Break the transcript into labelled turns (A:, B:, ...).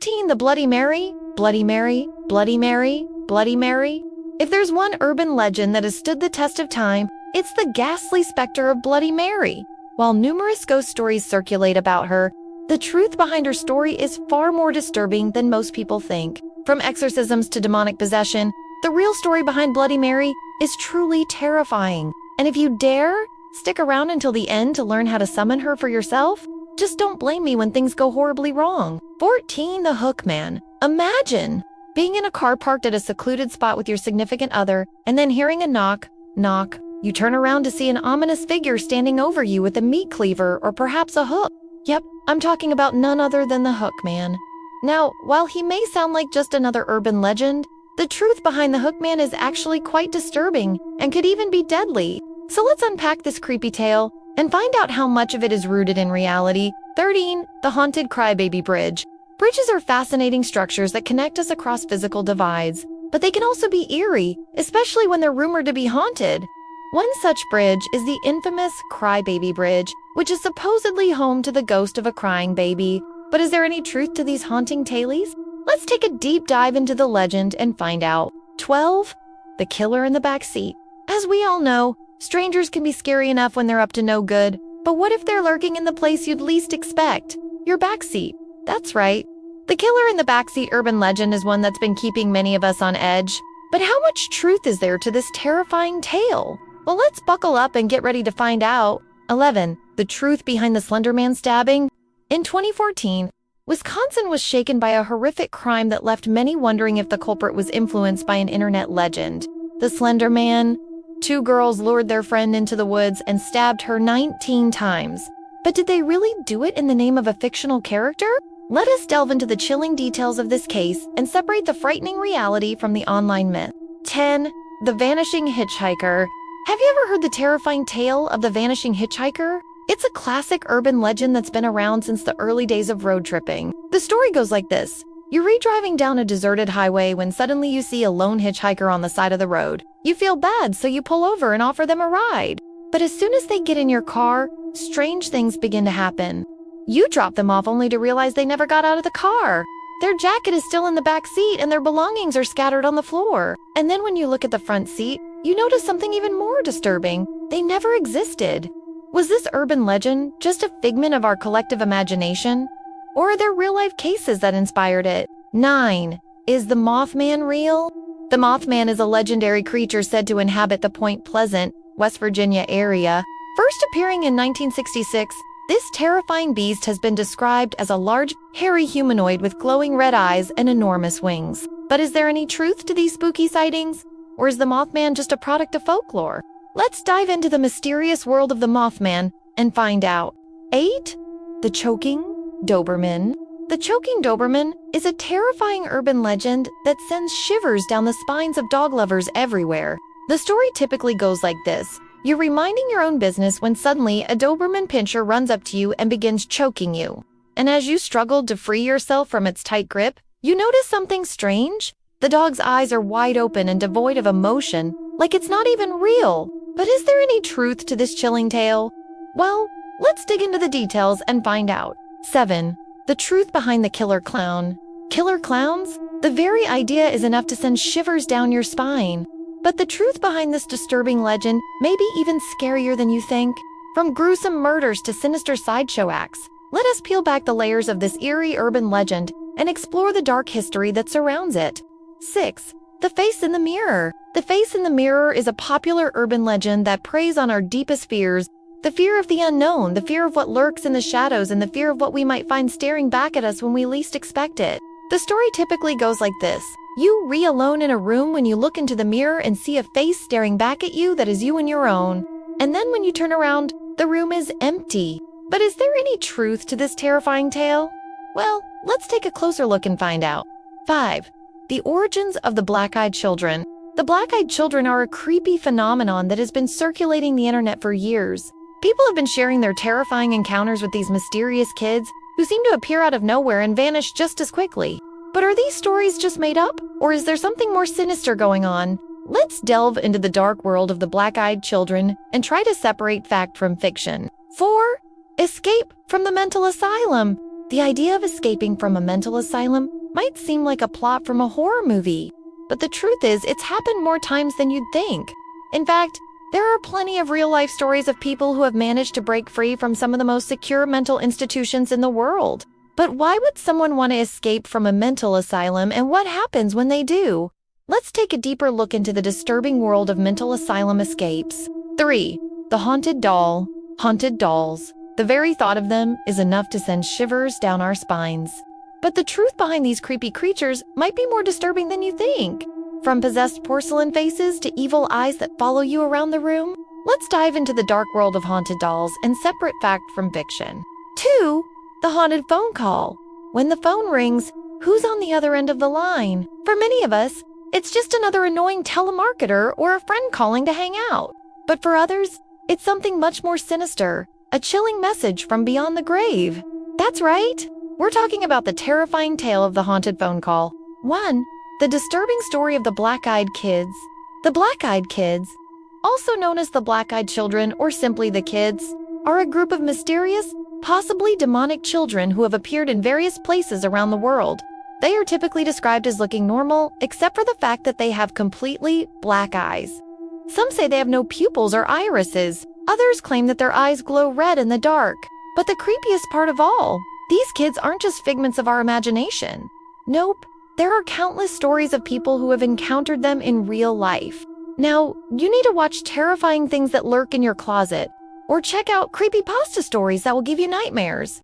A: 15. The Bloody Mary. Bloody Mary, Bloody Mary, Bloody Mary. If there's one urban legend that has stood the test of time, it's the ghastly specter of Bloody Mary. While numerous ghost stories circulate about her, the truth behind her story is far more disturbing than most people think. From exorcisms to demonic possession, the real story behind Bloody Mary is truly terrifying. And if you dare, stick around until the end to learn how to summon her for yourself. Just don't blame me when things go horribly wrong. 14. The Hookman. Imagine being in a car parked at a secluded spot with your significant other and then hearing a knock. You turn around to see an ominous figure standing over you with a meat cleaver or perhaps a hook. Yep, I'm talking about none other than the Hookman. Now, while he may sound like just another urban legend, the truth behind the Hookman is actually quite disturbing and could even be deadly. So let's unpack this creepy tale and find out how much of it is rooted in reality. 13. The Haunted Crybaby Bridge. Bridges are fascinating structures that connect us across physical divides, but they can also be eerie, especially when they're rumored to be haunted. One such bridge is the infamous Crybaby Bridge, which is supposedly home to the ghost of a crying baby. But is there any truth to these haunting tales? Let's take a deep dive into the legend and find out. 12. The Killer in the Backseat. As we all know, strangers can be scary enough when they're up to no good, but what if they're lurking in the place you'd least expect? Your backseat. That's right. The Killer in the Backseat urban legend is one that's been keeping many of us on edge. But how much truth is there to this terrifying tale? Well, let's buckle up and get ready to find out. 11. The truth behind the Slender Man stabbing. In 2014, Wisconsin was shaken by a horrific crime that left many wondering if the culprit was influenced by an internet legend. The Slender Man. 2 girls lured their friend into the woods and stabbed her 19 times. But did they really do it in the name of a fictional character? Let us delve into the chilling details of this case and separate the frightening reality from the online myth. 10. The Vanishing Hitchhiker. Have you ever heard the terrifying tale of the Vanishing Hitchhiker? It's a classic urban legend that's been around since the early days of road tripping. The story goes like this. You're driving down a deserted highway when suddenly you see a lone hitchhiker on the side of the road. You feel bad, so you pull over and offer them a ride. But as soon as they get in your car, strange things begin to happen. You drop them off only to realize they never got out of the car. Their jacket is still in the back seat and their belongings are scattered on the floor. And then when you look at the front seat, you notice something even more disturbing. They never existed. Was this urban legend just a figment of our collective imagination? Or are there real-life cases that inspired it? 9. Is the Mothman real? The Mothman is a legendary creature said to inhabit the Point Pleasant, West Virginia area. First appearing in 1966, this terrifying beast has been described as a large, hairy humanoid with glowing red eyes and enormous wings. But is there any truth to these spooky sightings? Or is the Mothman just a product of folklore? Let's dive into the mysterious world of the Mothman and find out. 8. The Choking Doberman. The Choking Doberman is a terrifying urban legend that sends shivers down the spines of dog lovers everywhere. The story typically goes like this. You're reminding your own business when suddenly a Doberman pinscher runs up to you and begins choking you. And as you struggle to free yourself from its tight grip, you notice something strange. The dog's eyes are wide open and devoid of emotion, like it's not even real. But is there any truth to this chilling tale? Well, let's dig into the details and find out. 7. The truth behind the killer clown. Killer clowns? The very idea is enough to send shivers down your spine. But the truth behind this disturbing legend may be even scarier than you think. From gruesome murders to sinister sideshow acts, let us peel back the layers of this eerie urban legend and explore the dark history that surrounds it. 6. The Face in the Mirror. The Face in the Mirror is a popular urban legend that preys on our deepest fears. The fear of the unknown, the fear of what lurks in the shadows, and the fear of what we might find staring back at us when we least expect it. The story typically goes like this. You alone in a room when you look into the mirror and see a face staring back at you that is you and your own. And then when you turn around, the room is empty. But is there any truth to this terrifying tale? Well, let's take a closer look and find out. 5. The origins of the Black-Eyed Children. The Black-Eyed Children are a creepy phenomenon that has been circulating the internet for years. People have been sharing their terrifying encounters with these mysterious kids who seem to appear out of nowhere and vanish just as quickly. But are these stories just made up, or is there something more sinister going on? Let's delve into the dark world of the Black-Eyed Children and try to separate fact from fiction. 4. Escape from the mental asylum. The idea of escaping from a mental asylum might seem like a plot from a horror movie, but the truth is it's happened more times than you'd think. In fact, there are plenty of real-life stories of people who have managed to break free from some of the most secure mental institutions in the world. But why would someone want to escape from a mental asylum, and what happens when they do? Let's take a deeper look into the disturbing world of mental asylum escapes. 3. The haunted doll. Haunted dolls. The very thought of them is enough to send shivers down our spines. But the truth behind these creepy creatures might be more disturbing than you think. From possessed porcelain faces to evil eyes that follow you around the room, let's dive into the dark world of haunted dolls and separate fact from fiction. 2. The haunted phone call. When the phone rings, who's on the other end of the line? For many of us, it's just another annoying telemarketer or a friend calling to hang out. But for others, it's something much more sinister, a chilling message from beyond the grave. That's right. We're talking about the terrifying tale of the haunted phone call. 1. The disturbing story of the Black-Eyed Kids. The Black-Eyed Kids, also known as the Black-Eyed Children or simply the Kids, are a group of mysterious, possibly demonic children who have appeared in various places around the world. They are typically described as looking normal, except for the fact that they have completely black eyes. Some say they have no pupils or irises. Others claim that their eyes glow red in the dark. But the creepiest part of all, these kids aren't just figments of our imagination. Nope, there are countless stories of people who have encountered them in real life. Now, you need to watch terrifying things that lurk in your closet, or check out creepypasta stories that will give you nightmares.